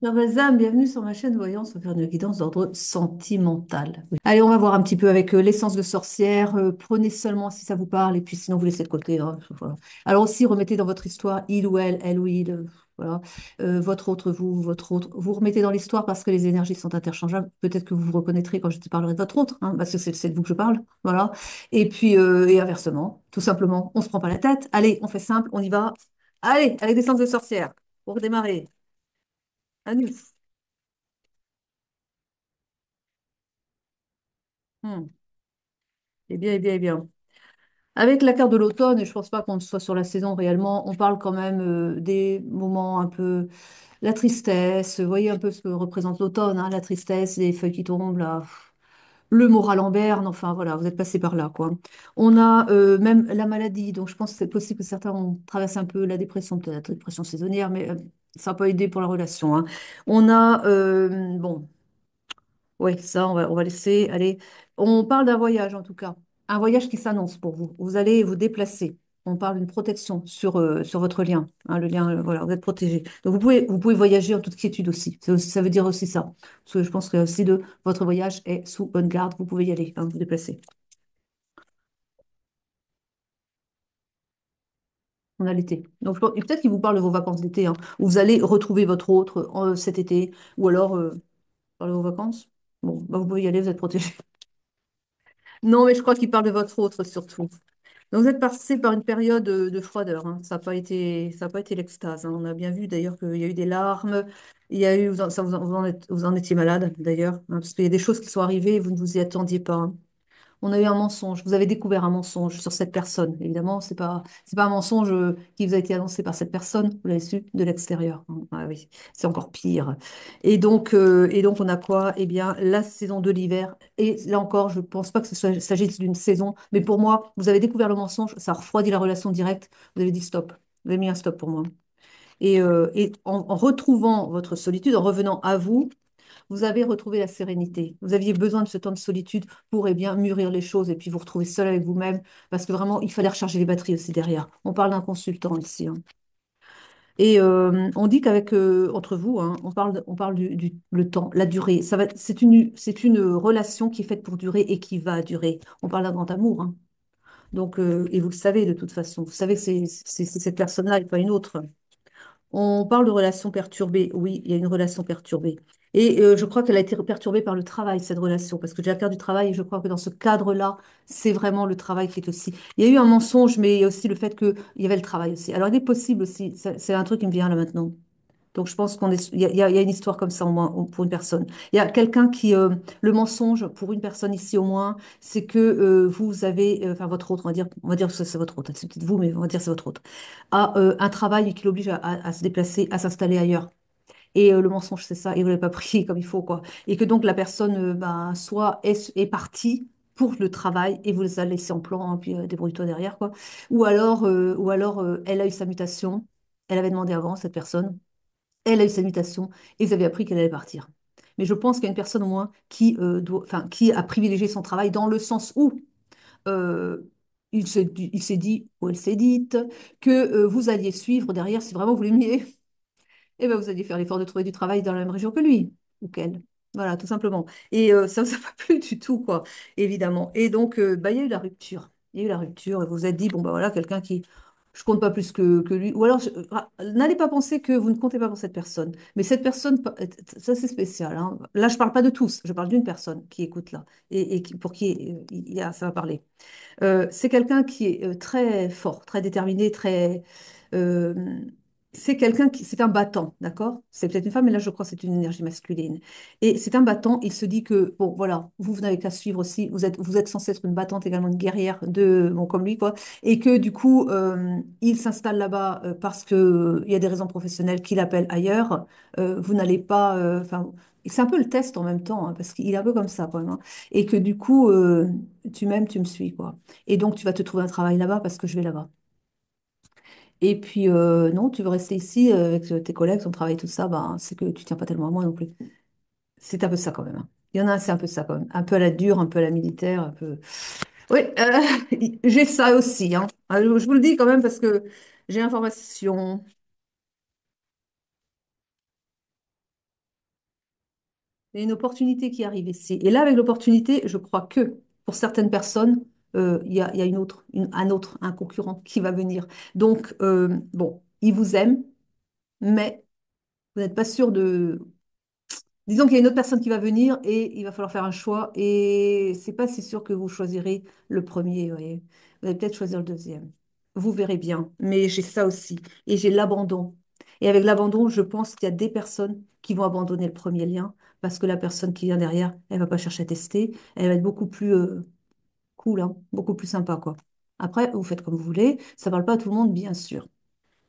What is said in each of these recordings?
Chers Balsam, bienvenue sur ma chaîne Voyance, on va faire une guidance d'ordre sentimental. Oui. Allez, on va voir un petit peu avec l'essence de sorcière. Prenez seulement si ça vous parle, et puis sinon vous laissez de côté, hein. Voilà. Alors aussi, remettez dans votre histoire il ou elle ou il, voilà. Votre autre, vous, votre autre. Vous remettez dans l'histoire parce que les énergies sont interchangeables. Peut-être que vous vous reconnaîtrez quand je te parlerai de votre autre, hein, parce que c'est de vous que je parle. Voilà. Et puis, et inversement, tout simplement, on se prend pas la tête. Allez, on fait simple, on y va. Allez, avec l'essence de sorcière, pour démarrer. À nous. Hmm. Eh bien, eh bien, eh bien. Avec la carte de l'automne, et je pense pas qu'on soit sur la saison réellement, on parle quand même des moments un peu, la tristesse, vous voyez un peu ce que représente l'automne, hein, la tristesse, les feuilles qui tombent, là, le moral en berne, enfin voilà, vous êtes passé par là, quoi. On a même la maladie, donc je pense que c'est possible que certains ont traversé un peu la dépression, peut-être la dépression saisonnière, mais ça n'a pas aidé pour la relation, hein. On a, bon, oui, ça, on va laisser. Allez, on parle d'un voyage en tout cas. Un voyage qui s'annonce pour vous. Vous allez vous déplacer. On parle d'une protection sur votre lien, hein, le lien, voilà, vous êtes protégé. Donc vous pouvez voyager en toute quiétude aussi. Ça veut dire aussi ça. Parce que je pense que si votre voyage est sous bonne garde, vous pouvez y aller, hein, vous déplacer. On a l'été. Donc et peut-être qu'il vous parle de vos vacances d'été, hein, où vous allez retrouver votre autre cet été, ou alors parler de vos vacances. Bon, bah, vous pouvez y aller, vous êtes protégé. Non, mais je crois qu'il parle de votre autre surtout. Donc, vous êtes passé par une période de froideur, hein. Ça n'a pas été l'extase, hein. On a bien vu d'ailleurs qu'il y a eu des larmes. Il y a eu, vous en étiez malade d'ailleurs, hein, parce qu'il y a des choses qui sont arrivées et vous ne vous y attendiez pas, hein. On a eu un mensonge. Vous avez découvert un mensonge sur cette personne. Évidemment, c'est pas un mensonge qui vous a été annoncé par cette personne. Vous l'avez su de l'extérieur. Ah oui, c'est encore pire. Et donc, on a quoi? Eh bien, la saison de l'hiver. Et là encore, je ne pense pas que s'agisse d'une saison. Mais pour moi, vous avez découvert le mensonge. Ça a refroidi la relation directe. Vous avez dit stop. Vous avez mis un stop pour moi. Et en retrouvant votre solitude, en revenant à vous, vous avez retrouvé la sérénité. Vous aviez besoin de ce temps de solitude pour eh bien, mûrir les choses et puis vous retrouver seul avec vous-même parce que vraiment, il fallait recharger les batteries aussi derrière. On parle d'un consultant ici, hein. Et on dit qu'avec entre vous, hein, on parle le temps, la durée. C'est une relation qui est faite pour durer et qui va durer. On parle d'un grand amour, hein. Donc, et vous le savez de toute façon. Vous savez que c'est cette personne-là et pas une autre. On parle de relation perturbée. Oui, il y a une relation perturbée. Et je crois qu'elle a été perturbée par le travail, cette relation, parce que j'ai affaire du travail et je crois que dans ce cadre-là, c'est vraiment le travail qui est aussi. Il y a eu un mensonge, mais il y a aussi le fait qu'il y avait le travail aussi. Alors, il est possible aussi, c'est un truc qui me vient là maintenant. Donc, je pense il y a une histoire comme ça au moins pour une personne. Il y a quelqu'un le mensonge pour une personne ici au moins, c'est que vous avez, enfin votre autre, on va dire que c'est votre autre, c'est peut-être vous, mais on va dire que c'est votre autre, a un travail qui l'oblige à se déplacer, à s'installer ailleurs. Et le mensonge, c'est ça, et vous l'avez pas pris comme il faut, quoi. Et que donc la personne, ben, soit est partie pour le travail et vous les a laissés en plan, hein, puis débrouille-toi derrière, quoi. Ou alors, elle a eu sa mutation, elle avait demandé avant, cette personne. Elle a eu sa mutation et vous avez appris qu'elle allait partir. Mais je pense qu'il y a une personne au moins enfin, qui a privilégié son travail dans le sens où euh, il s'est dit, ou elle s'est dite, que vous alliez suivre derrière si vraiment vous l'aimiez. Et ben vous alliez faire l'effort de trouver du travail dans la même région que lui ou qu'elle. Voilà, tout simplement. Et ça ne vous a pas plu du tout, quoi, évidemment. Et donc, bah, il y a eu la rupture. Il y a eu la rupture et vous vous êtes dit, bon, bah voilà, quelqu'un qui, je compte pas plus que lui. Ou alors, n'allez pas penser que vous ne comptez pas pour cette personne. Mais cette personne, ça c'est spécial, hein. Là, je parle pas de tous, je parle d'une personne qui écoute là et pour qui ça va parler. C'est quelqu'un qui est très fort, très déterminé, très. euh, c'est un battant, d'accord? C'est peut-être une femme, mais là, je crois que c'est une énergie masculine. Et c'est un battant, il se dit que, bon, voilà, vous n'avez qu'à suivre aussi, vous êtes censé être une battante, également une guerrière, bon, comme lui, quoi. Et que, du coup, il s'installe là-bas parce il y a des raisons professionnelles qui l'appellent ailleurs. Vous n'allez pas. Enfin, c'est un peu le test en même temps, hein, parce qu'il est un peu comme ça, quand même, hein. Et que, du coup, tu m'aimes, tu me suis, quoi. Et donc, tu vas te trouver un travail là-bas parce que je vais là-bas. Et puis, non, tu veux rester ici avec tes collègues, ton travail, tout ça, ben, c'est que tu tiens pas tellement à moi non plus. C'est un peu ça quand même, hein. Il y en a, c'est un peu ça quand même. Un peu à la dure, un peu à la militaire, un peu. Oui, j'ai ça aussi, hein. Je vous le dis quand même parce que j'ai l'information. Il y a une opportunité qui arrive ici. Et là, avec l'opportunité, je crois que pour certaines personnes, il y a un concurrent qui va venir. Donc, bon, il vous aime, mais vous n'êtes pas sûr de. Disons qu'il y a une autre personne qui va venir et il va falloir faire un choix. Et c'est pas si sûr que vous choisirez le premier. Vous voyez. Vous allez peut-être choisir le deuxième. Vous verrez bien. Mais j'ai ça aussi. Et j'ai l'abandon. Et avec l'abandon, je pense qu'il y a des personnes qui vont abandonner le premier lien parce que la personne qui vient derrière, elle va pas chercher à tester. Elle va être beaucoup plus cool, hein, beaucoup plus sympa, quoi. Après, vous faites comme vous voulez. Ça parle pas à tout le monde, bien sûr.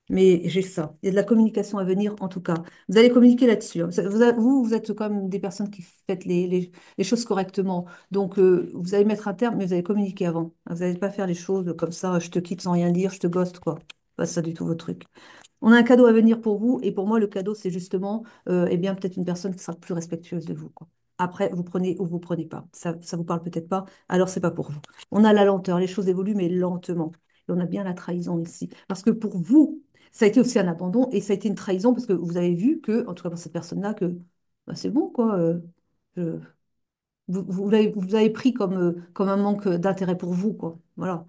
Mais j'ai ça. Il y a de la communication à venir, en tout cas. Vous allez communiquer là-dessus, hein. Vous êtes comme des personnes qui faites les choses correctement. Donc, vous allez mettre un terme, mais vous allez communiquer avant. Vous n'allez pas faire les choses comme ça, je te quitte sans rien dire, je te ghoste, quoi. Pas ça du tout, votre truc. On a un cadeau à venir pour vous, et pour moi, le cadeau, c'est justement, eh bien, peut-être une personne qui sera plus respectueuse de vous, quoi. Après, vous prenez ou vous prenez pas. Ça vous parle peut-être pas, alors c'est pas pour vous. On a la lenteur, les choses évoluent, mais lentement. Et on a bien la trahison ici. Parce que pour vous, ça a été aussi un abandon, et ça a été une trahison, parce que vous avez vu que, en tout cas pour cette personne-là, que bah, c'est bon, quoi. Je- vous l'avez pris comme un manque d'intérêt pour vous, quoi. Voilà.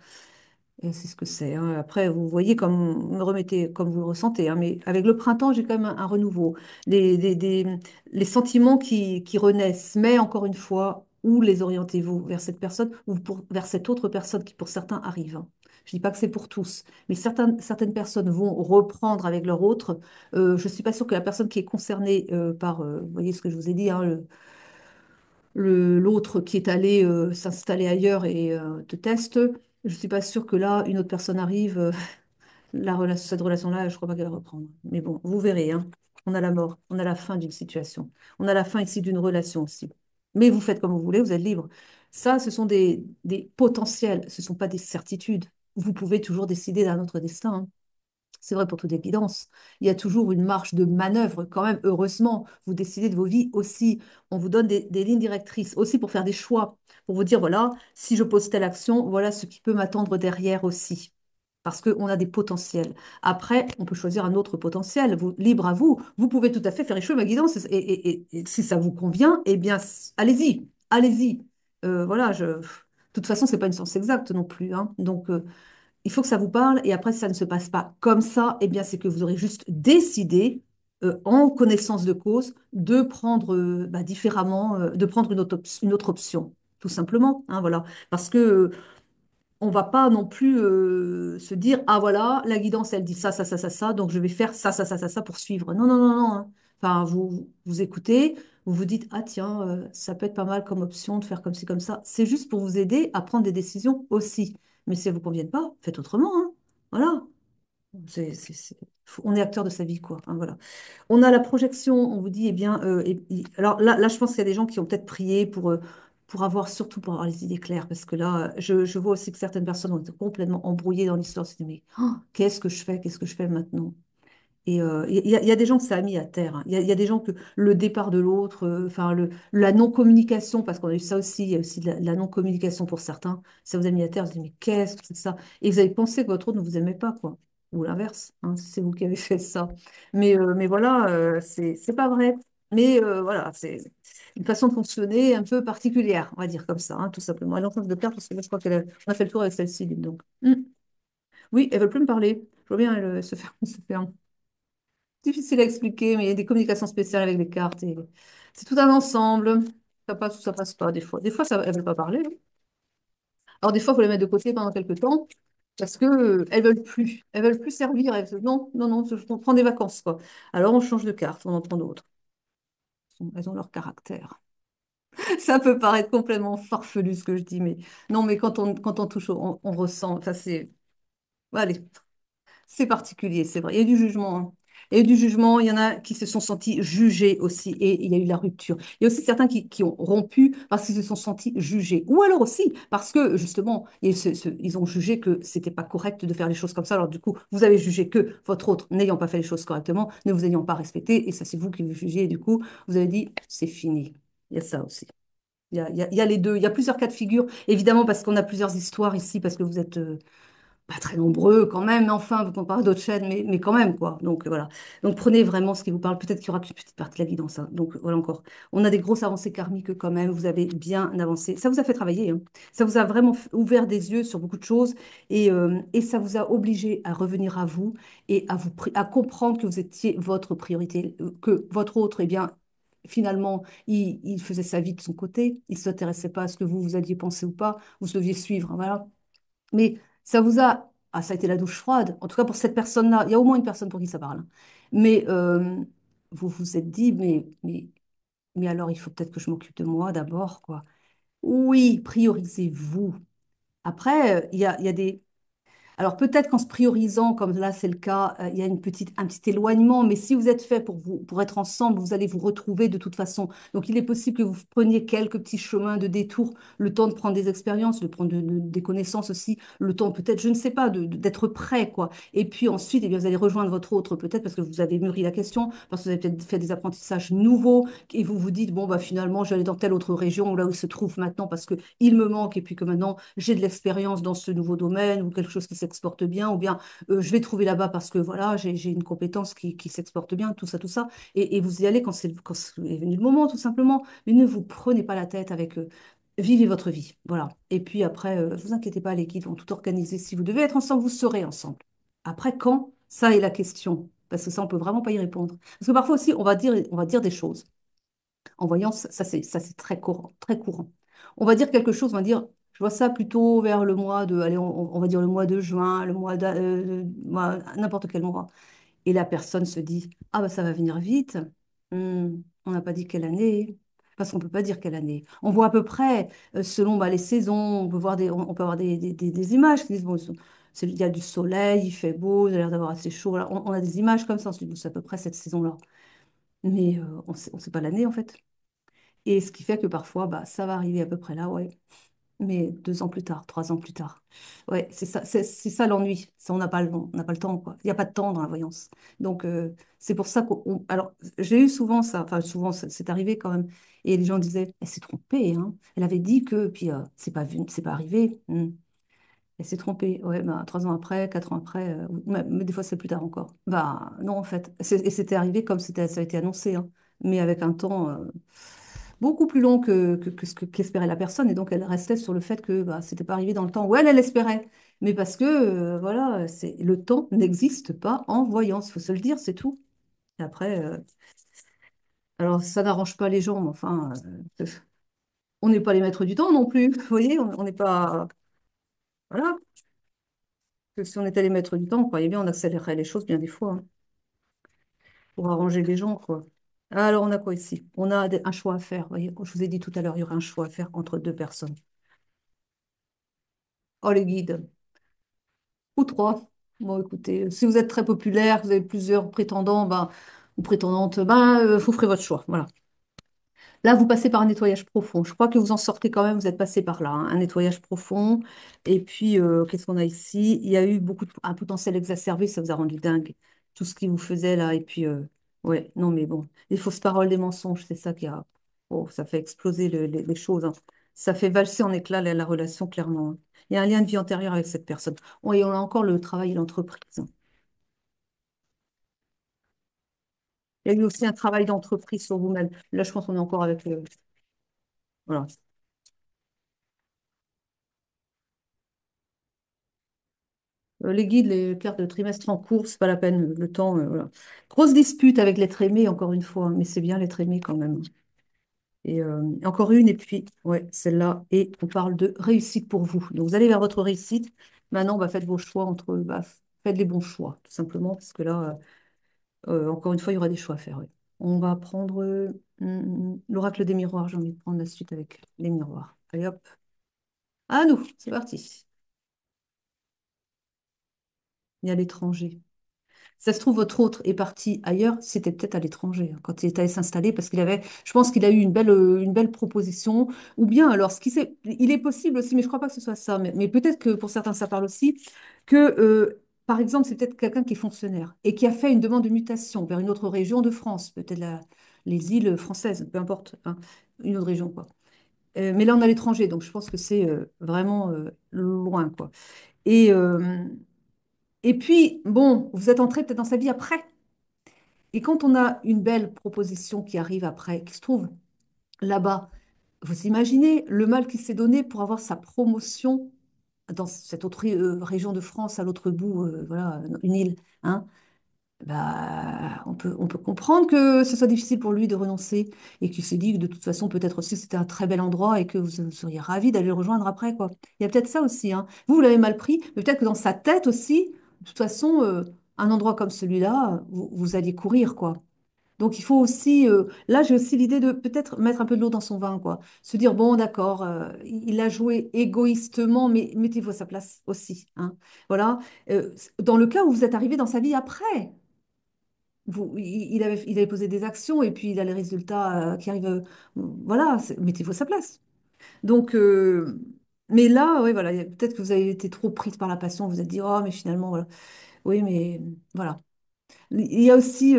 Et c'est ce que c'est, hein. Après, vous voyez comme vous me remettez comme vous le ressentez, hein. Mais avec le printemps, j'ai quand même un renouveau. Les sentiments qui renaissent. Mais encore une fois, où les orientez-vous? Vers cette personne ou vers cette autre personne qui pour certains arrive, hein. Je ne dis pas que c'est pour tous, mais certaines personnes vont reprendre avec leur autre. Je ne suis pas sûre que la personne qui est concernée par, vous voyez ce que je vous ai dit, hein, l'autre qui est allé s'installer ailleurs et te teste. Je suis pas sûre que là, une autre personne arrive. Cette relation-là, je crois pas qu'elle va reprendre. Mais bon, vous verrez, hein. On a la mort, on a la fin d'une situation. On a la fin ici d'une relation aussi. Mais vous faites comme vous voulez, vous êtes libre. Ça, ce sont des potentiels, ce ne sont pas des certitudes. Vous pouvez toujours décider d'un autre destin, hein. C'est vrai pour toute évidence. Il y a toujours une marge de manœuvre quand même. Heureusement, vous décidez de vos vies aussi. On vous donne des lignes directrices aussi pour faire des choix, pour vous dire, voilà, si je pose telle action, voilà ce qui peut m'attendre derrière aussi. Parce qu'on a des potentiels. Après, on peut choisir un autre potentiel. Libre à vous. Vous pouvez tout à fait faire les choses, ma guidance. Et si ça vous convient, eh bien, allez-y. Allez-y. Voilà, de toute façon, c'est pas une science exacte non plus, hein. Donc, il faut que ça vous parle et après, si ça ne se passe pas comme ça, eh bien, c'est que vous aurez juste décidé, en connaissance de cause, de prendre bah, différemment, de prendre une autre option, tout simplement, hein, voilà. Parce que on va pas non plus se dire, ah voilà, la guidance, elle dit ça, ça, ça, ça, ça, donc je vais faire ça, ça, ça, ça, ça pour suivre. Non, non, non, non, hein. Enfin, vous écoutez, vous vous dites, ah tiens, ça peut être pas mal comme option de faire comme ci, comme ça. C'est juste pour vous aider à prendre des décisions aussi. Mais si elles vous conviennent pas, faites autrement, hein. Voilà. On est acteur de sa vie, quoi, hein, voilà. On a la projection, on vous dit, eh bien, alors là, je pense qu'il y a des gens qui ont peut-être prié surtout pour avoir les idées claires, parce que là, je vois aussi que certaines personnes ont été complètement embrouillées dans l'histoire, se disent, mais oh, qu'est-ce que je fais? Qu'est-ce que je fais maintenant? Et il y a des gens que ça a mis à terre, hein. Il y a des gens que le départ de l'autre, enfin la non-communication, parce qu'on a eu ça aussi, il y a aussi de la non-communication pour certains, ça vous a mis à terre, vous dites, mais qu'est-ce que c'est que ça? Et vous avez pensé que votre autre ne vous aimait pas, quoi. Ou l'inverse, hein, si c'est vous qui avez fait ça. Mais voilà, c'est pas vrai. Mais voilà, c'est une façon de fonctionner un peu particulière, on va dire comme ça, hein, tout simplement. Elle est en train de perdre parce que là, je crois qu'on a fait le tour avec celle-ci, dites donc. Oui, elles veulent plus me parler. Je vois bien, elles se ferment. Difficile à expliquer, mais il y a des communications spéciales avec les cartes et c'est tout un ensemble. Ça passe ou ça passe pas des fois. Des fois, ça, elles veulent pas parler, hein. Alors des fois, il faut les mettre de côté pendant quelques temps parce que elles veulent plus. Elles veulent plus servir. Non, non, non, on prend des vacances, quoi. Alors on change de carte, on en prend d'autres. Elles ont leur caractère. Ça peut paraître complètement farfelu ce que je dis, mais non, mais quand on touche, on ressent. Enfin, c'est. Allez, c'est particulier, c'est vrai. Il y a du jugement, hein. Il y a eu du jugement, il y en a qui se sont sentis jugés aussi, et il y a eu la rupture. Il y a aussi certains qui ont rompu parce qu'ils se sont sentis jugés. Ou alors aussi parce que, justement, ils ont jugé que c'était pas correct de faire les choses comme ça. Alors, du coup, vous avez jugé que votre autre, n'ayant pas fait les choses correctement, ne vous ayant pas respecté, et ça, c'est vous qui vous jugez, et du coup, vous avez dit, c'est fini. Il y a ça aussi. Il y a les deux. Il y a plusieurs cas de figure, évidemment, parce qu'on a plusieurs histoires ici, parce que vous êtes pas très nombreux quand même, enfin, vous comparez à d'autres chaînes, mais quand même, quoi. Donc voilà. Donc prenez vraiment ce qui vous parle. Peut-être qu'il y aura qu'une petite partie de la guidance, hein. Donc voilà encore. On a des grosses avancées karmiques quand même. Vous avez bien avancé. Ça vous a fait travailler, hein. Ça vous a vraiment ouvert des yeux sur beaucoup de choses et ça vous a obligé à revenir à vous et à à comprendre que vous étiez votre priorité, que votre autre, eh bien, finalement, il faisait sa vie de son côté. Il ne s'intéressait pas à ce que vous alliez penser ou pas. Vous deviez suivre, hein, voilà. Mais ça vous a... Ah, ça a été la douche froide. En tout cas, pour cette personne-là, il y a au moins une personne pour qui ça parle, hein. Mais vous vous êtes dit, mais alors, il faut peut-être que je m'occupe de moi d'abord, quoi. Oui, priorisez-vous. Après, il y a des, alors peut-être qu'en se priorisant, comme là c'est le cas, il y a un petit éloignement, mais si vous êtes fait pour être ensemble, vous allez vous retrouver de toute façon. Donc il est possible que vous preniez quelques petits chemins de détour, le temps de prendre des expériences, de prendre des connaissances aussi, le temps peut-être, je ne sais pas, d'être prêt, quoi. Et puis ensuite, eh bien, vous allez rejoindre votre autre, peut-être parce que vous avez mûri la question, parce que vous avez peut-être fait des apprentissages nouveaux, et vous vous dites, bon, bah finalement, je vais aller dans telle autre région, là où il se trouve maintenant, parce que il me manque, et puis que maintenant, j'ai de l'expérience dans ce nouveau domaine ou quelque chose qui s'exporte bien, ou bien je vais trouver là-bas parce que voilà, j'ai une compétence qui s'exporte bien, tout ça, tout ça. Et vous y allez quand est venu le moment, tout simplement. Mais ne vous prenez pas la tête avec vivez votre vie. Voilà. Et puis après, vous inquiétez pas, les guides vont tout organiser. Si vous devez être ensemble, vous serez ensemble. Après, quand? Ça est la question. Parce que ça, on peut vraiment pas y répondre. Parce que parfois aussi, on va dire des choses. En voyance, ça, c'est très courant, très courant. On va dire quelque chose, on va dire, je vois ça plutôt vers le mois de, allez, on va dire le mois de juin, n'importe quel mois. Et la personne se dit, ah bah ça va venir vite. On n'a pas dit quelle année, parce qu'on peut pas dire quelle année. On voit à peu près, selon bah, les saisons, on peut voir on peut avoir des images qui disent, bon, il y a du soleil, il fait beau, il a l'air d'avoir assez chaud. Voilà. On a des images comme ça, on se dit, bon, c'est à peu près cette saison-là. Mais on sait pas l'année en fait. Et ce qui fait que parfois, bah, ça va arriver à peu près là, ouais. Mais 2 ans plus tard, 3 ans plus tard. Ouais, c'est ça l'ennui. On n'a pas on n'a pas le temps, quoi. Il n'y a pas de temps dans la voyance. Donc, c'est pour ça alors, j'ai eu souvent ça, enfin, souvent, c'est arrivé quand même. Et les gens disaient, elle s'est trompée, hein. Elle avait dit que, puis, c'est pas arrivé. Elle s'est trompée. Ouais, bah, 3 ans après, 4 ans après, mais des fois, c'est plus tard encore. Bah, non, en fait. Et c'était arrivé comme ça a été annoncé, hein. Mais avec un temps. Beaucoup plus long que ce qu'espérait la personne. Et donc, elle restait sur le fait que bah, c'était pas arrivé dans le temps où elle espérait. Mais parce que, voilà, le temps n'existe pas en voyance, il faut se le dire, c'est tout. Et après, alors, ça n'arrange pas les gens, mais enfin, on n'est pas les maîtres du temps non plus. Vous voyez, on n'est pas. Voilà. Que si on était les maîtres du temps, on croyait bien, on accélérerait les choses bien des fois, hein, pour arranger les gens, quoi. Alors, on a quoi ici? On a un choix à faire. Vous voyez, je vous ai dit tout à l'heure, il y aurait un choix à faire entre 2 personnes. Oh, les guides. Ou 3. Bon, écoutez, si vous êtes très populaire, vous avez plusieurs prétendants, ben, ou prétendantes, ben, vous ferez votre choix. Voilà. Là, vous passez par un nettoyage profond. Je crois que vous en sortez quand même, vous êtes passé par là, hein, un nettoyage profond. Et puis, qu'est-ce qu'on a ici? Il y a eu un potentiel exacerbé, ça vous a rendu dingue. Tout ce qui vous faisait là. Et puis, ouais, non, mais bon, les fausses paroles, des mensonges, c'est ça qui a. Oh, ça fait exploser les choses, hein. Ça fait valser en éclats la relation, clairement, hein. Il y a un lien de vie antérieur avec cette personne. Oh, et on a encore le travail et l'entreprise, hein. Il y a eu aussi un travail d'entreprise sur vous-même. Là, je pense qu'on est encore avec le. Voilà. Les guides, les cartes de trimestre en cours, c'est pas la peine, le temps, voilà. Grosse dispute avec l'être aimé, encore une fois, hein, mais c'est bien l'être aimé quand même. Et encore une, et puis, ouais, celle-là, et on parle de réussite pour vous. Donc, vous allez vers votre réussite. Maintenant, bah, faites vos choix bah, faites les bons choix, tout simplement, parce que là, encore une fois, il y aura des choix à faire, ouais. On va prendre l'oracle des miroirs. J'ai envie de prendre la suite avec les miroirs. Allez hop, à nous, c'est parti. Et à l'étranger. Ça se trouve, votre autre est parti ailleurs, c'était peut-être à l'étranger, hein, quand il est allé s'installer, parce qu'il avait, je pense qu'il a eu une belle proposition. Ou bien, alors, il est possible aussi, mais je ne crois pas que ce soit ça, mais peut-être que pour certains, ça parle aussi, que, par exemple, c'est peut-être quelqu'un qui est fonctionnaire et qui a fait une demande de mutation vers une autre région de France, peut-être les îles françaises, peu importe, hein, une autre région, quoi. Mais là, on est à l'étranger, donc je pense que c'est vraiment loin, quoi. Et, euh, et puis, bon, vous êtes entré peut-être dans sa vie après. Et quand on a une belle proposition qui arrive après, qui se trouve là-bas, vous imaginez le mal qu'il s'est donné pour avoir sa promotion dans cette autre région de France, à l'autre bout, voilà, une île, hein. Bah, on peut comprendre que ce soit difficile pour lui de renoncer et qu'il s'est dit que de toute façon, peut-être aussi c'était un très bel endroit et que vous seriez ravi d'aller le rejoindre après, quoi. Il y a peut-être ça aussi, hein. Vous l'avez mal pris, mais peut-être que dans sa tête aussi, de toute façon, un endroit comme celui-là, vous alliez courir, quoi. Donc il faut aussi, là j'ai aussi l'idée de peut-être mettre un peu de l'eau dans son vin, quoi. Se dire, bon, d'accord, il a joué égoïstement, mais mettez-vous à sa place aussi, hein. Voilà. Dans le cas où vous êtes arrivé dans sa vie après, il avait posé des actions et puis il a les résultats qui arrivent. Voilà, mettez-vous à sa place. Donc, mais là, oui, voilà, peut-être que vous avez été trop prise par la passion, vous vous êtes dit, oh, mais finalement, voilà. Oui, mais voilà. Il y a aussi,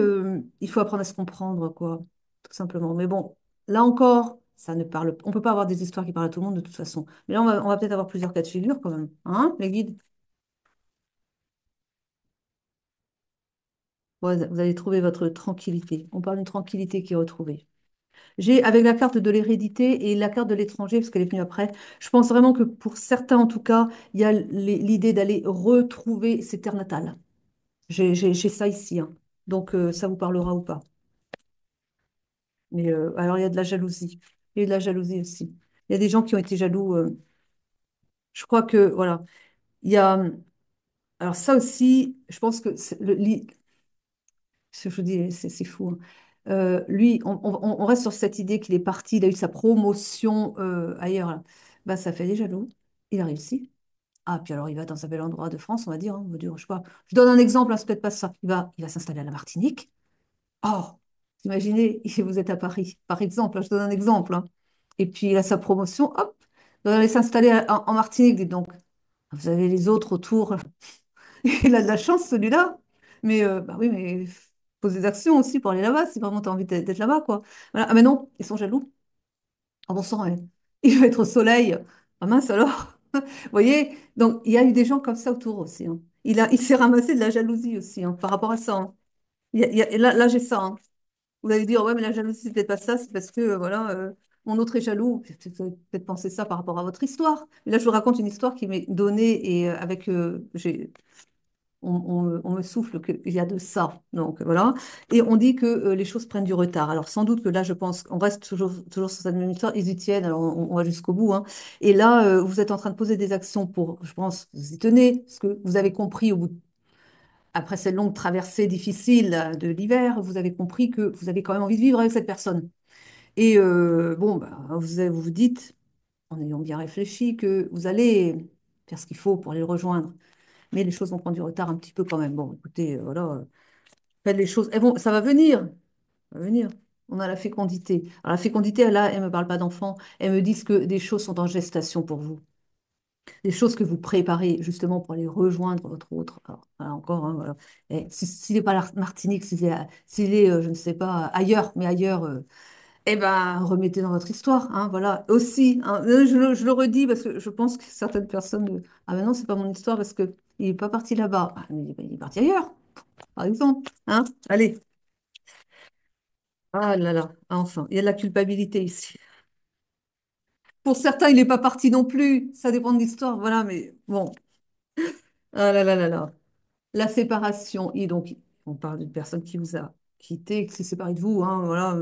il faut apprendre à se comprendre, quoi, tout simplement. Mais bon, là encore, ça ne parle, on peut pas avoir des histoires qui parlent à tout le monde de toute façon. Mais là, on va peut-être avoir plusieurs cas de figure quand même, hein, les guides. Ouais, vous allez trouver votre tranquillité. On parle d'une tranquillité qui est retrouvée. J'ai, avec la carte de l'hérédité et la carte de l'étranger, parce qu'elle est venue après, je pense vraiment que pour certains, en tout cas, il y a l'idée d'aller retrouver ses terres natales. J'ai ça ici, hein. Donc, ça vous parlera ou pas. Mais alors, il y a de la jalousie. Il y a de la jalousie aussi. Il y a des gens qui ont été jaloux. Je crois que, voilà, il y a. Alors, ça aussi, je pense que ce que je vous dis, c'est fou, hein. Lui, on reste sur cette idée qu'il est parti, il a eu sa promotion ailleurs, là. Bah, ça fait des jaloux. Il a réussi. Ah, puis alors, il va dans un bel endroit de France, on va dire, hein, on va dire, je sais pas. Je donne un exemple, hein, c'est peut-être pas ça. Il va s'installer à la Martinique. Oh, vous imaginez, vous êtes à Paris, par exemple, hein, je donne un exemple, hein. Et puis il a sa promotion, hop, il va aller s'installer en Martinique, dites donc. Vous avez les autres autour. Il a de la chance, celui-là. Mais bah oui, mais pose des actions aussi pour aller là-bas, si vraiment tu as envie d'être là-bas, quoi. Voilà. Ah mais non, ils sont jaloux. Ah bon sang, hein. Il va être au soleil. Ah mince alors. Vous voyez? Donc il y a eu des gens comme ça autour aussi, hein. Il s'est ramassé de la jalousie aussi, hein, par rapport à ça, hein. Là, j'ai ça, hein. Vous allez dire, ouais, mais la jalousie, c'est peut-être pas ça, c'est parce que, voilà, mon autre est jaloux. Vous allez peut-être penser ça par rapport à votre histoire. Mais là, je vous raconte une histoire qui m'est donnée et on me souffle qu'il y a de ça. Donc, voilà. Et on dit que les choses prennent du retard. Alors, sans doute que là, je pense qu'on reste toujours sur cette même histoire. Ils y tiennent, alors on va jusqu'au bout, hein. Et là, vous êtes en train de poser des actions pour, je pense, vous y tenez, parce que vous avez compris au bout après cette longue traversée difficile de l'hiver, vous avez compris que vous avez quand même envie de vivre avec cette personne. Et bon, bah, vous vous dites, en ayant bien réfléchi, que vous allez faire ce qu'il faut pour aller le rejoindre. Mais les choses vont prendre du retard un petit peu quand même. Bon, écoutez, voilà, faites les choses. Elles vont, ça va venir. On a la fécondité. Alors la fécondité, là, elle ne me parle pas d'enfant. Elle me dit que des choses sont en gestation pour vous. Des choses que vous préparez justement pour aller rejoindre votre autre. Alors, voilà, encore, hein, voilà. Et s'il n'est pas la Martinique, s'il est, je ne sais pas, ailleurs, mais ailleurs, eh ben, remettez dans votre histoire, hein, voilà. Aussi, hein, je le redis parce que je pense que certaines personnes, ah ben non, c'est pas mon histoire parce que il n'est pas parti là-bas. Ah, mais il est parti ailleurs, par exemple, hein. Allez. Ah là là, enfin, il y a de la culpabilité ici. Pour certains, il n'est pas parti non plus. Ça dépend de l'histoire, voilà, mais bon. Ah là là là là. La séparation, et donc, on parle d'une personne qui vous a quitté, qui s'est séparée de vous, hein, voilà.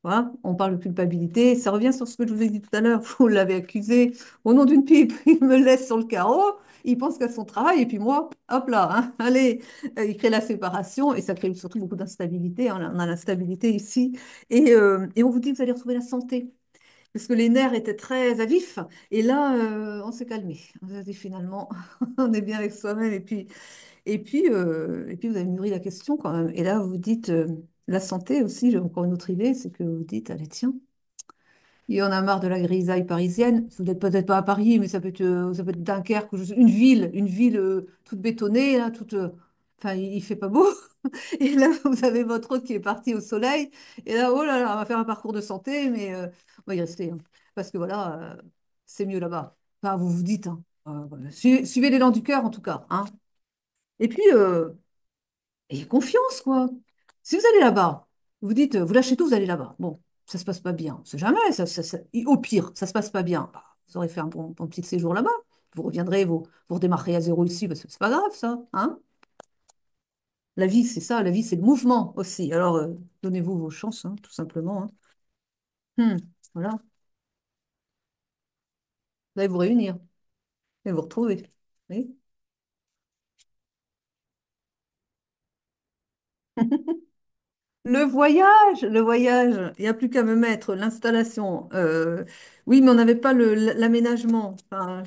Voilà, on parle de culpabilité. Ça revient sur ce que je vous ai dit tout à l'heure. Vous l'avez accusé au nom d'une pipe. Il me laisse sur le carreau. Il pense qu'à son travail. Et puis moi, hop là, hein, allez, il crée la séparation. Et ça crée surtout beaucoup d'instabilité, hein. On a l'instabilité ici. Et on vous dit que vous allez retrouver la santé. Parce que les nerfs étaient très à vif. Et là, on s'est calmé. On a dit finalement, on est bien avec soi-même. Et puis, vous avez mûri la question quand même. Et là, vous vous dites, la santé aussi, j'ai encore une autre idée, c'est que vous dites, allez, tiens, il y en a marre de la grisaille parisienne. Vous n'êtes peut-être pas à Paris, mais ça peut être Dunkerque, ou une ville toute bétonnée, là, enfin, il fait pas beau. Et là, vous avez votre autre qui est parti au soleil. Et là, oh là là, on va faire un parcours de santé, mais on va y rester, hein. Parce que voilà, c'est mieux là-bas. Enfin, vous vous dites, hein. Voilà. Suivez l'élan du cœur, en tout cas, hein. Et puis, ayez confiance, quoi. Si vous allez là-bas, vous dites, vous lâchez tout, vous allez là-bas. Bon, ça se passe pas bien. C'est jamais, au pire, ça se passe pas bien. Bah, vous aurez fait un bon petit séjour là-bas. Vous reviendrez, vous redémarrerez à zéro ici, parce que c'est pas grave, ça, hein. La vie, c'est ça, la vie, c'est le mouvement aussi. Alors, donnez-vous vos chances, hein, tout simplement, hein. Voilà, vous allez vous réunir et vous retrouver. Oui. Le voyage, il n'y a plus qu'à me mettre l'installation. Oui, mais on n'avait pas l'aménagement. Enfin,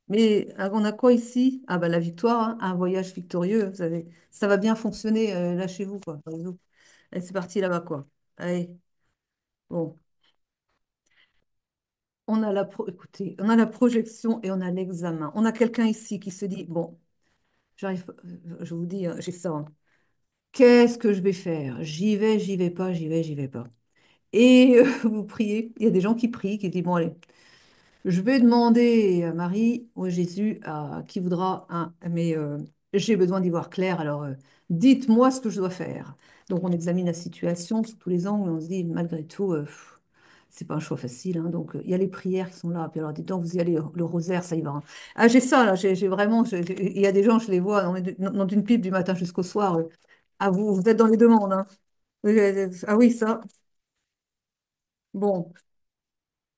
mais on a quoi ici? Ah bah la victoire, hein, un voyage victorieux. Vous savez, ça va bien fonctionner là chez vous, quoi. Par exemple. Allez, c'est parti là-bas, quoi. Allez, bon, écoutez, on a la projection et on a l'examen. On a quelqu'un ici qui se dit, bon, j'arrive, je vous dis, j'ai ça, hein. Qu'est-ce que je vais faire? J'y vais pas, j'y vais pas. Et vous priez. Il y a des gens qui prient, qui disent, bon, allez, je vais demander à Marie ou à Jésus, à qui voudra, hein, mais j'ai besoin d'y voir clair, alors dites-moi ce que je dois faire. Donc on examine la situation sous tous les angles et on se dit, malgré tout, c'est pas un choix facile, hein. Donc il y a les prières qui sont là, puis alors dites donc, vous y allez, le rosaire, ça y va, hein. Ah, j'ai ça, là, j'ai vraiment, il y a des gens, je les vois dans une pipe du matin jusqu'au soir. Ah, vous êtes dans les demandes, hein. Oui, ah oui, ça. Bon.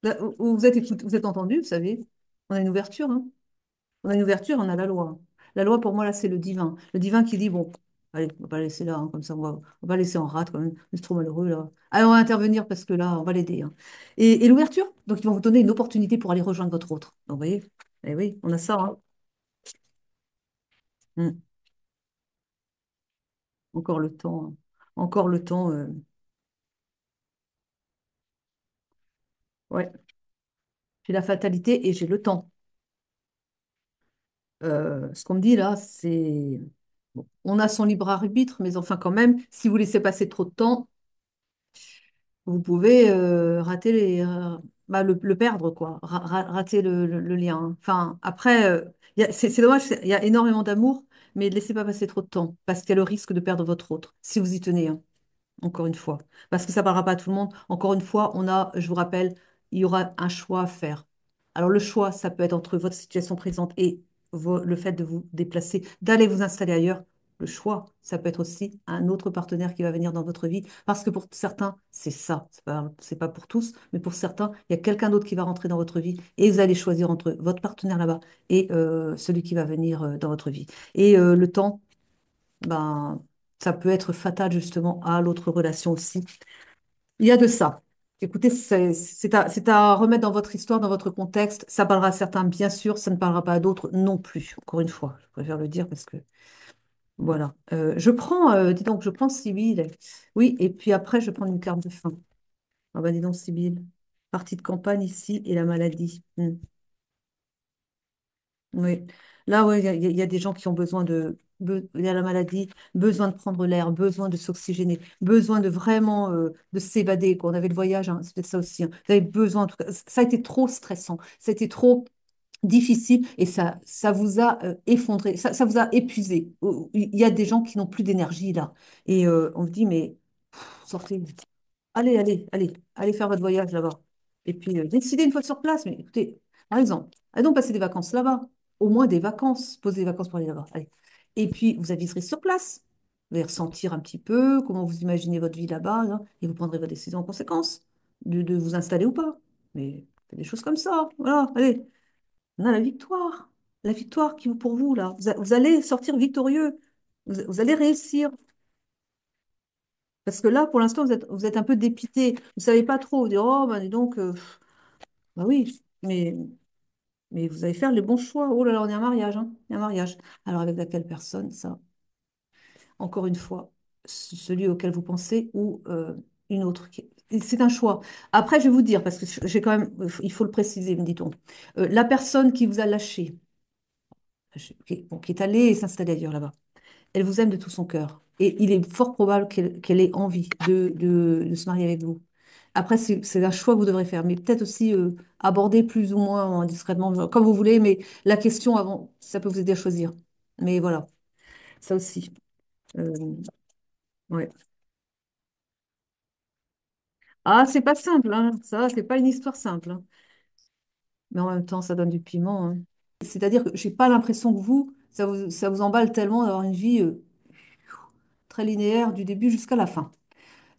Là, vous êtes vous êtes entendu, vous savez. On a une ouverture, hein. On a une ouverture, on a la loi. La loi, pour moi, là, c'est le divin. Le divin qui dit, bon, allez, on va pas laisser là, hein, comme ça, on va laisser en rate quand même. C'est trop malheureux, là. Allez, on va intervenir parce que là, on va l'aider, hein. Et l'ouverture, donc ils vont vous donner une opportunité pour aller rejoindre votre autre. Donc, vous voyez, eh oui, on a ça, hein. Hmm. Encore le temps, hein. Encore le temps. Ouais, j'ai la fatalité et j'ai le temps. Ce qu'on me dit là, c'est... bon, on a son libre arbitre, mais enfin quand même, si vous laissez passer trop de temps, vous pouvez rater bah, le perdre, quoi. Rater le lien, hein. Enfin, après, c'est dommage, il y a énormément d'amour, mais ne laissez pas passer trop de temps, parce qu'il y a le risque de perdre votre autre, si vous y tenez, hein, encore une fois. Parce que ça ne parlera pas à tout le monde. Encore une fois, je vous rappelle, il y aura un choix à faire. Alors le choix, ça peut être entre votre situation présente et le fait de vous déplacer, d'aller vous installer ailleurs. Le choix, ça peut être aussi un autre partenaire qui va venir dans votre vie. Parce que pour certains, c'est ça. C'est pas pour tous, mais pour certains, il y a quelqu'un d'autre qui va rentrer dans votre vie et vous allez choisir entre votre partenaire là-bas et celui qui va venir dans votre vie. Et le temps, ben, ça peut être fatal justement à l'autre relation aussi. Il y a de ça. Écoutez, c'est à remettre dans votre histoire, dans votre contexte. Ça parlera à certains, bien sûr, ça ne parlera pas à d'autres non plus. Encore une fois, je préfère le dire parce que voilà. Dis donc, je prends Sibylle. Oui, et puis après, je prends une carte de fin. Ah bah dis donc, Sibylle. Partie de campagne ici et la maladie. Oui, là, ouais, il y a des gens qui ont besoin il y a la maladie, besoin de prendre l'air, besoin de s'oxygéner, besoin de vraiment de s'évader, quoi. On avait le voyage, hein, c'est peut-être ça aussi, hein. Vous avez besoin, en tout cas, ça a été trop stressant, ça a été trop difficile et ça vous a effondré, ça vous a épuisé. Il y a des gens qui n'ont plus d'énergie là. Et on se dit, mais sortez. Allez faire votre voyage là-bas. Et puis, décidez une fois sur place. Mais écoutez, par exemple, allez donc passer des vacances là-bas. Au moins des vacances. Posez des vacances pour aller là-bas. Allez. Et puis, vous aviserez sur place. Vous allez ressentir un petit peu comment vous imaginez votre vie là-bas, là, et vous prendrez votre décision en conséquence de vous installer ou pas. Mais faites des choses comme ça. Voilà, allez. On a la victoire. La victoire qui est pour vous, là. Vous allez sortir victorieux. Vous allez réussir. Parce que là, pour l'instant, vous êtes un peu dépité. Vous ne savez pas trop. Vous dites, oh, ben dis donc, bah oui, mais vous allez faire les bons choix. Oh là là, on est un mariage, hein. Il y a un mariage. Alors, avec laquelle personne, ça, encore une fois, celui auquel vous pensez ou une autre. C'est un choix. Après, je vais vous dire, parce que j'ai quand même, il faut le préciser, me dit-on. La personne qui vous a lâché, bon, qui est allée s'installer ailleurs là-bas, elle vous aime de tout son cœur. Et il est fort probable qu'elle ait envie de se marier avec vous. Après, c'est un choix que vous devrez faire, mais peut-être aussi aborder plus ou moins discrètement, comme vous voulez, mais la question avant, ça peut vous aider à choisir. Mais voilà, ça aussi. Euh, ouais. Ah, c'est pas simple, hein. Ça, c'est pas une histoire simple, hein. Mais en même temps, ça donne du piment, hein. C'est-à-dire que j'ai pas l'impression que vous, ça vous emballe tellement d'avoir une vie très linéaire du début jusqu'à la fin.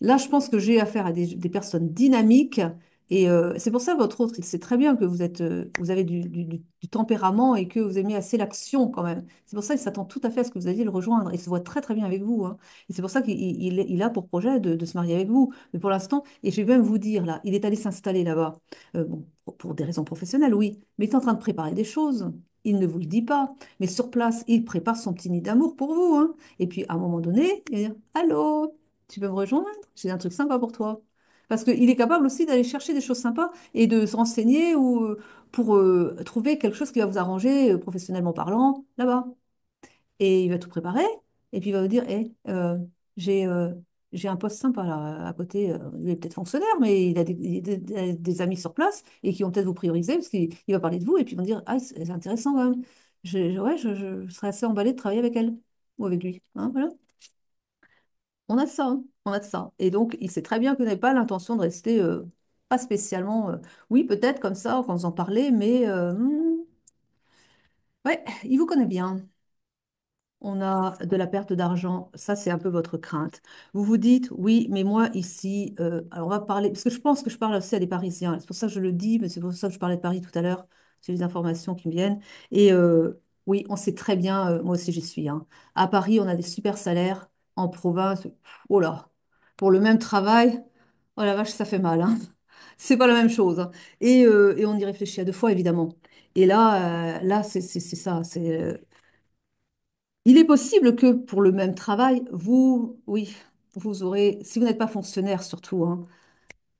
Là, je pense que j'ai affaire à des personnes dynamiques et c'est pour ça que votre autre, il sait très bien que vous êtes, vous avez du tempérament et que vous aimez assez l'action quand même. C'est pour ça qu'il s'attend tout à fait à ce que vous alliez le rejoindre. Il se voit très très bien avec vous, hein. Et c'est pour ça qu'il a pour projet de se marier avec vous. Mais pour l'instant, et je vais même vous dire là, il est allé s'installer là-bas. Bon, pour des raisons professionnelles, oui, mais il est en train de préparer des choses. Il ne vous le dit pas, mais sur place, il prépare son petit nid d'amour pour vous, hein. Et puis à un moment donné, il va dire, Allô, tu peux me rejoindre? J'ai un truc sympa pour toi. Parce qu'il est capable aussi d'aller chercher des choses sympas et de se renseigner ou pour trouver quelque chose qui va vous arranger professionnellement parlant là-bas. Et il va tout préparer et puis il va vous dire, j'ai j'ai un poste sympa là à côté. Il est peut-être fonctionnaire, mais il a des amis sur place et qui vont peut-être vous prioriser parce qu'il va parler de vous et puis ils vont dire, ah, c'est intéressant quand même. Ouais, je serais assez emballée de travailler avec elle ou avec lui, hein, voilà. On a ça, hein, on a de ça. Et donc, il sait très bien que vous n'avez pas l'intention de rester pas spécialement. Oui, peut-être comme ça, quand vous en parlez, mais ouais, il vous connaît bien. On a de la perte d'argent, ça c'est un peu votre crainte. Vous vous dites, oui, mais moi ici, alors on va parler, parce que je pense que je parle aussi à des Parisiens, c'est pour ça que je le dis, mais c'est pour ça que je parlais de Paris tout à l'heure, c'est les informations qui me viennent. Et oui, on sait très bien, moi aussi j'y suis, hein. À Paris, on a des super salaires, en province, oh là, pour le même travail, oh la vache, ça fait mal, hein. C'est pas la même chose, hein. Et on y réfléchit à deux fois, évidemment. Et là, c'est ça, c'est il est possible que pour le même travail, oui, vous aurez, si vous n'êtes pas fonctionnaire surtout, hein,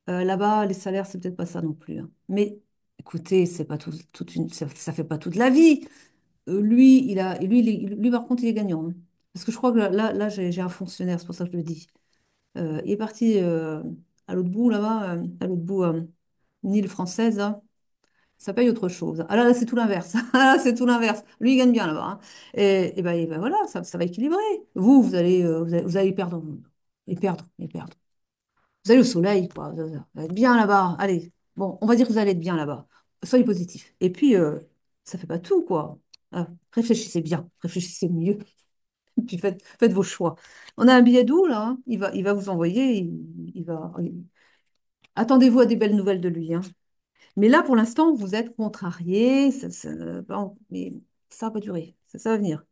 là-bas, les salaires, c'est peut-être pas ça non plus, hein. Mais écoutez, c'est pas ça fait pas toute la vie. Lui, par contre, il est gagnant, hein. Parce que je crois que là, j'ai un fonctionnaire, c'est pour ça que je le dis. Il est parti à l'autre bout, là-bas, à l'autre bout, une île française, hein. Ça paye autre chose. Ah là, c'est tout l'inverse. Ah là, c'est tout l'inverse. Lui, il gagne bien là-bas, hein. Et ben voilà, ça va équilibrer. Vous allez perdre, et perdre. Vous allez au soleil, quoi. Vous allez être bien là-bas. Allez, bon, on va dire que vous allez être bien là-bas. Soyez positif. Et puis, ça fait pas tout, quoi. Ah, réfléchissez bien, réfléchissez mieux. Et puis faites vos choix. On a un billet doux, là, hein. Il va vous envoyer. Attendez-vous à des belles nouvelles de lui, hein. Mais là, pour l'instant, vous êtes contrarié, bon, mais ça va pas durer, ça va venir.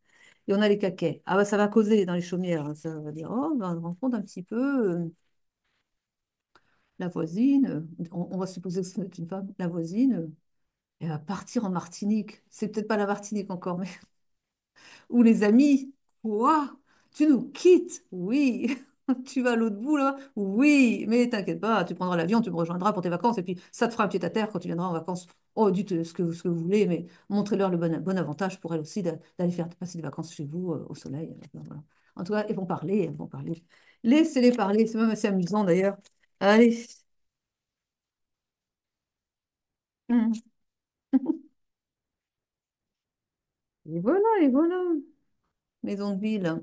Et on a les caquets. Ah bah ça va causer dans les chaumières, hein. Ça va dire, oh, ben, on rencontre un petit peu la voisine, on va supposer que c'est une femme, la voisine, elle va partir en Martinique. C'est peut-être pas la Martinique encore, mais ou les amis. Quoi? Tu nous quittes? Oui. Tu vas à l'autre bout là? Oui. Mais t'inquiète pas, tu prendras l'avion, tu me rejoindras pour tes vacances et puis ça te fera un pied à terre quand tu viendras en vacances. Oh, dites ce que vous voulez, mais montrez-leur le bon avantage pour elle aussi d'aller faire passer des vacances chez vous au soleil. Voilà. En tout cas, ils vont parler, elles vont parler. Laissez-les parler, c'est même assez amusant d'ailleurs. Allez. Hum. Et voilà, et voilà. Maison de ville.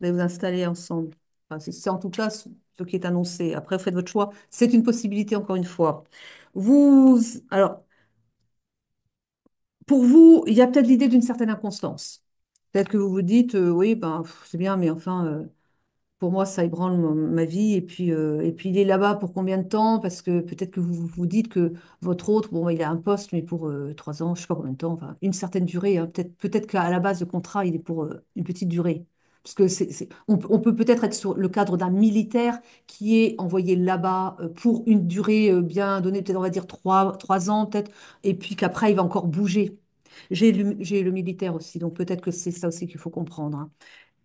Vous allez vous installer ensemble. Enfin, c'est en tout cas ce qui est annoncé. Après, vous faites votre choix. C'est une possibilité, encore une fois. Alors, pour vous, il y a peut-être l'idée d'une certaine inconstance. Peut-être que vous vous dites, oui, ben, c'est bien, mais enfin, pour moi, ça ébranle ma vie. Et puis, il est là-bas pour combien de temps? Parce que peut-être que vous vous dites que votre autre, bon, il a un poste, mais pour 3 ans, je ne sais pas combien de temps, enfin, une certaine durée, hein. Peut-être qu'à la base, le contrat, il est pour une petite durée. Parce que on peut peut-être être sur le cadre d'un militaire qui est envoyé là-bas pour une durée bien donnée, peut-être on va dire 3 ans, peut-être, et puis qu'après, il va encore bouger. J'ai le militaire aussi, donc peut-être que c'est ça aussi qu'il faut comprendre, hein.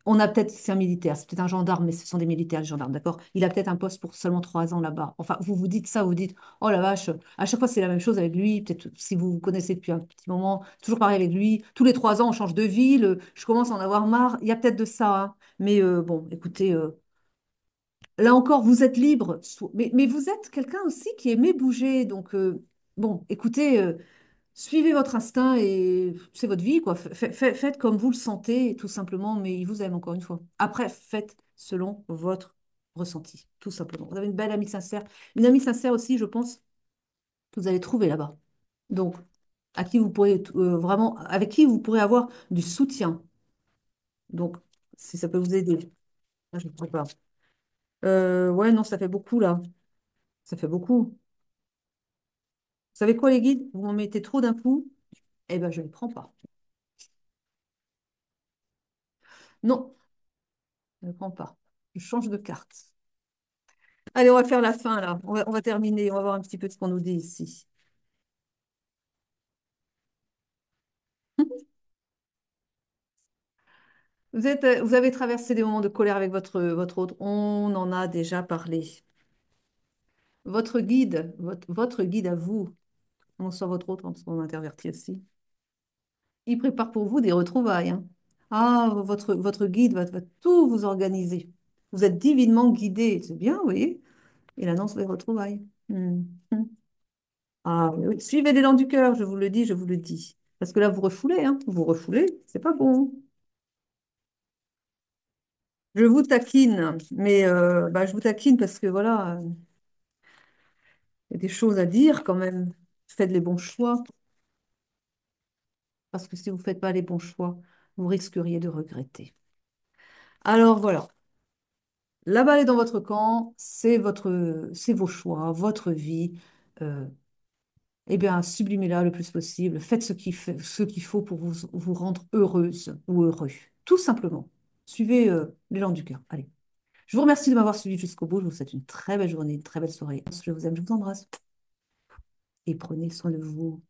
On a peut-être, c'est un militaire, c'est peut-être un gendarme, mais ce sont des militaires, les gendarmes, d'accord? Il a peut-être un poste pour seulement 3 ans là-bas. Enfin, vous vous dites ça, vous dites, oh la vache, à chaque fois c'est la même chose avec lui. Peut-être si vous vous connaissez depuis un petit moment, toujours pareil avec lui. Tous les 3 ans, on change de ville. Je commence à en avoir marre. Il y a peut-être de ça, hein. Mais bon, écoutez, Là encore, vous êtes libre, mais vous êtes quelqu'un aussi qui aimait bouger. Donc, bon, écoutez, suivez votre instinct et c'est votre vie, quoi. Faites comme vous le sentez, tout simplement, mais il vous aime encore une fois. Après, faites selon votre ressenti, tout simplement. Vous avez une belle amie sincère. Une amie sincère aussi, je pense, que vous allez trouver là-bas. Donc, à qui vous pourrez vraiment, avec qui vous pourrez avoir du soutien. Donc, si ça peut vous aider. Ah, je ne sais pas. Ouais, non, ça fait beaucoup là. Ça fait beaucoup. Vous savez quoi, les guides? Vous m'en mettez trop d'un coup. Eh ben, je ne les prends pas. Non, je ne les prends pas. Je change de carte. Allez, on va faire la fin là. On va terminer. On va voir un petit peu ce qu'on nous dit ici. Vous avez traversé des moments de colère avec votre autre. On en a déjà parlé. Votre guide à vous, comment soit votre autre, hein, parce qu'on intervertit aussi. Il prépare pour vous des retrouvailles, hein. Ah, votre guide va tout vous organiser. Vous êtes divinement guidé. C'est bien, oui. Il annonce les retrouvailles. Hmm. Ah, oui. Suivez l'élan du cœur, je vous le dis, je vous le dis. Parce que là, vous refoulez, hein. Vous refoulez, c'est pas bon. Je vous taquine, mais bah, je vous taquine parce que voilà, il y a des choses à dire quand même. Faites les bons choix, parce que si vous ne faites pas les bons choix, vous risqueriez de regretter. Alors voilà, la balle est dans votre camp, c'est vos choix, votre vie. Euh, eh bien, sublimez-la le plus possible. Faites ce qu'il faut pour vous rendre heureuse ou heureux. Tout simplement. Suivez l'élan du cœur. Allez. Je vous remercie de m'avoir suivi jusqu'au bout. Je vous souhaite une très belle journée, une très belle soirée. Je vous aime, je vous embrasse. Et prenez soin de vous.